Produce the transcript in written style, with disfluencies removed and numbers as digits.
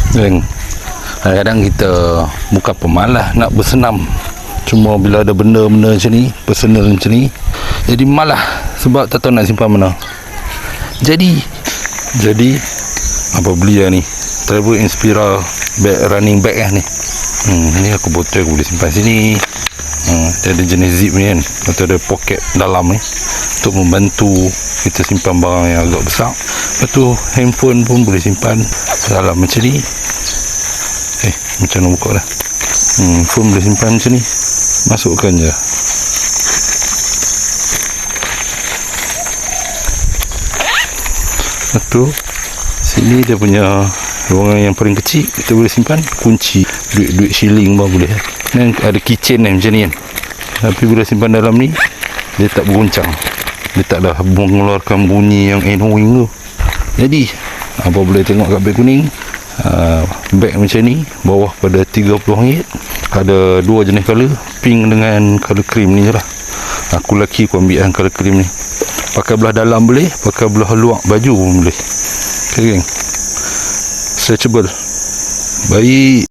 Geng, kadang-kadang kita bukan pemalas nak bersenam, cuma bila ada benda-benda macam ni, personal macam ni, jadi malah sebab tak tahu nak simpan mana. Jadi apa beli lah ni, Travel Inspira bag, running bag lah ni. Ni aku botol, aku boleh simpan sini. Dia ada jenis zip ni kan, atau ada poket dalam ni untuk membantu kita simpan barang yang agak besar. Lepas tu handphone pun boleh simpan dalam macam ni. Macam nak buka dah. Phone boleh simpan macam ni, masukkan je. Lepas tu sini dia punya ruangan yang paling kecil, kita boleh simpan kunci, duit shilling pun boleh. Dan ada keychain macam ni kan, tapi bila simpan dalam ni dia tak berguncang, dia tak dah mengeluarkan bunyi yang annoying tu. Jadi apa boleh tengok kat beg kuning, beg macam ni bawah pada RM30. Ada dua jenis colour, pink dengan colour cream ni je lah. Aku lelaki, aku ambil yang colour cream ni. Pakai belah dalam boleh, pakai belah luar baju pun boleh. Okay, geng, stretchable. Baik.